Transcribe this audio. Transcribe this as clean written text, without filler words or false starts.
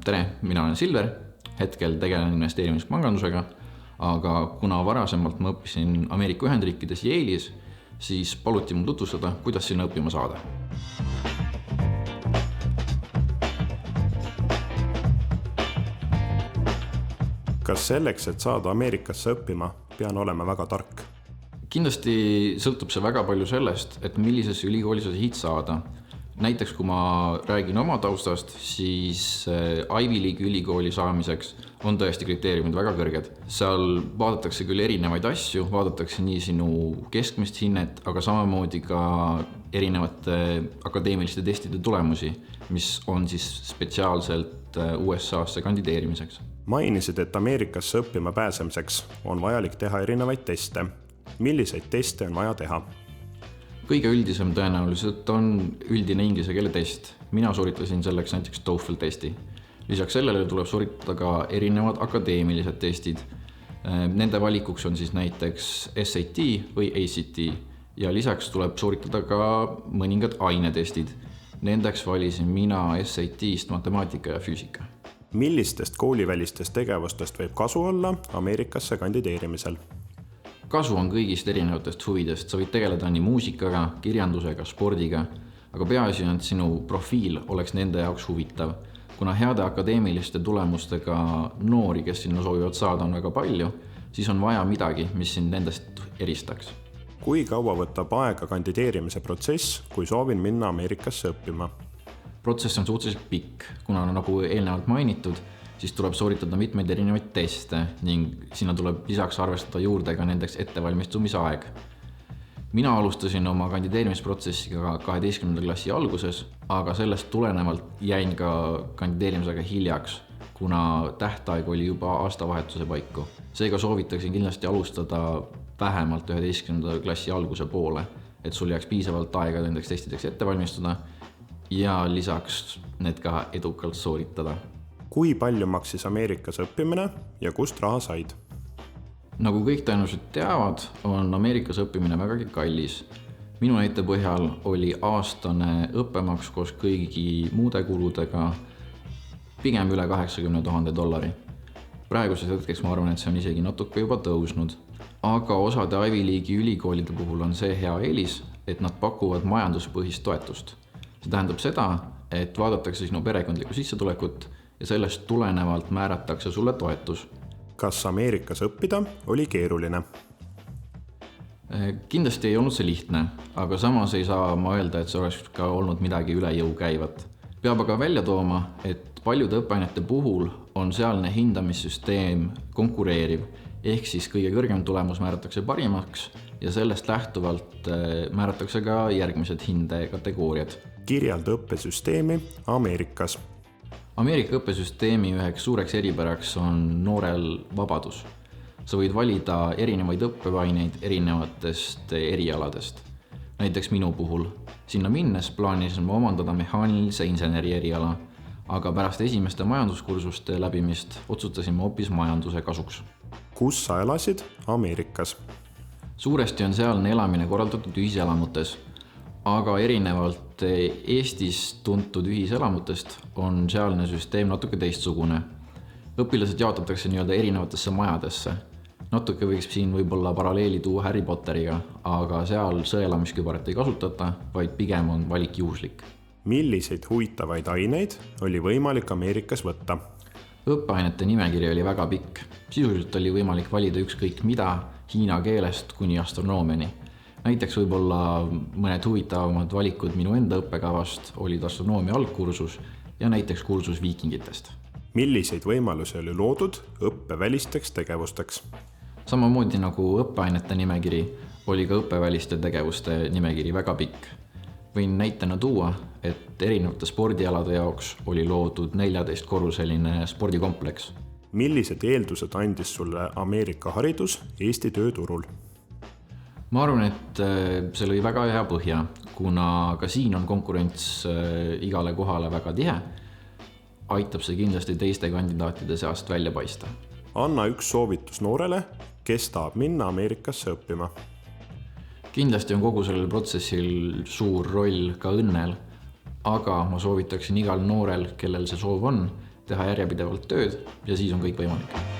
Tere, mina olen Silver, hetkel tegelen investeerimispangandusega, aga kuna varasemalt ma õppisin Ameerika Ühendriikides Yale'is, siis paluti mul tutvustada, kuidas sinna õppima saada. Kas selleks, et saada Ameerikasse õppima, pean olema väga tark? Kindlasti sõltub see väga palju sellest, et millises ülikooli sa sihid saada. Näiteks kui ma räägin oma taustast, siis Ivy League ülikooli saamiseks on tõesti kriteeriumid väga kõrged. Seal vaadatakse küll erinevaid asju, vaadatakse nii sinu keskmist hinnet, aga samamoodi ka erinevate akadeemiliste testide tulemusi, mis on siis spetsiaalselt USA-sse kandideerimiseks. Mainisid, et Ameerikasse õppima pääsemiseks on vajalik teha erinevaid teste. Milliseid teste on vaja teha? Kõige üldisem tõenäoliselt on üldine inglise keele test. Mina sooritasin selleks näiteks TOEFL testi. Lisaks sellele tuleb sooritada ka erinevad akadeemilised testid. Nende valikuks on siis näiteks SAT või ACT ja lisaks tuleb sooritada ka mõningad ainetestid. Nendeks valisin mina SAT-st matemaatika ja füüsika. Millistest koolivälistest tegevustest võib kasu olla Ameerikasse kandideerimisel? Kasu on kõigist erinevatest huvidest. Sa võid tegeleda nii muusikaga, kirjandusega, spordiga, aga peaasi on, et sinu profiil oleks nende jaoks huvitav. Kuna heade akadeemiliste tulemustega noori, kes sinna soovivad saada, on väga palju, siis on vaja midagi, mis sind nendest eristaks. Kui kaua võtab aega kandideerimise protsess, kui soovin minna Ameerikasse õppima? Protsess on suhteliselt pikk, kuna nagu eelnevalt mainitud, siis tuleb sooritada mitmeid erinevaid teste ning sinna tuleb lisaks arvestada juurde ka nendeks ettevalmistumise aeg. Mina alustasin oma kandideerimisprotsessiga 12. klassi alguses, aga sellest tulenevalt jäin ka kandideerimisega hiljaks, kuna tähtaeg oli juba aastavahetuse paiku. Seega soovitaksin kindlasti alustada vähemalt 11. klassi alguse poole, et sul jääks piisavalt aega nendeks testideks ettevalmistuda ja lisaks need ka edukalt sooritada. Kui palju maksis Ameerikas õppimine ja kust raha said? Nagu kõik tõenäoliselt teavad, on Ameerikas õppimine vägagi kallis. Minu näite põhjal oli aastane õppemaks koos kõigi muude kuludega pigem üle $80,000. Praeguses hetkeks ma arvan, et see on isegi natuke juba tõusnud. Aga osade Ivy League'i ülikoolide puhul on see hea eelis, et nad pakuvad majanduspõhist toetust. See tähendab seda, et vaadatakse sinu perekondlikku sissetulekut ja sellest tulenevalt määratakse sulle toetus. Kas Ameerikas õppida oli keeruline? Kindlasti ei olnud see lihtne, aga samas ei saa ma öelda, et see oleks ka olnud midagi üle jõu käivat. Peab aga välja tooma, et paljude õppeainete puhul on sealne hindamissüsteem konkureeriv, ehk siis kõige kõrgem tulemus määratakse parimaks ja sellest lähtuvalt määratakse ka järgmised hindekategooriad. Kirjelda õppesüsteemi Ameerikas. Ameerika õppesüsteemi üheks suureks eripäraks on noorel vabadus. Sa võid valida erinevaid õppevaineid erinevatest erialadest. Näiteks minu puhul. Sinna minnes plaanisin ma omandada mehaanilise inseneri eriala, aga pärast esimeste majanduskursuste läbimist otsustasin ma hoopis majanduse kasuks. Kus sa elasid Ameerikas? Suuresti on sealne elamine korraldatud ühiselamutes, aga erinevalt Eestis tuntud ühiselamutest on sealne süsteem natuke teistsugune. Õpilased jaotatakse nii-öelda erinevatesse majadesse. Natuke võiks siin võib-olla paralleeli tuua Harry Potteriga, aga seal sõelamiskübarat ei kasutata, vaid pigem on valik juhuslik. Milliseid huvitavaid aineid oli võimalik Ameerikas võtta? Õppeainete nimekiri oli väga pikk. Sisuliselt oli võimalik valida ükskõik mida hiina keelest kuni astronoomiani. Näiteks võib-olla mõned huvitavamad valikud minu enda õppekavast olid astronoomia algkursus ja näiteks kursus viikingitest. Milliseid võimalusi oli loodud õppevälisteks tegevusteks? Samamoodi nagu õppeainete nimekiri oli ka õppeväliste tegevuste nimekiri väga pikk. Võin näitena tuua, et erinevate spordialade jaoks oli loodud 14-korruseline spordikompleks. Millised eeldused andis sulle Ameerika haridus Eesti tööturul? Ma arvan, et see oli väga hea põhja, kuna ka siin on konkurents igale kohale väga tihe. Aitab see kindlasti teiste kandidaatide seast välja paista. Anna üks soovitus noorele, kes tahab minna Ameerikasse õppima. Kindlasti on kogu sellel protsessil suur roll ka õnnel, aga ma soovitaksin igal noorel, kellel see soov on, teha järjepidevalt tööd ja siis on kõik võimalik.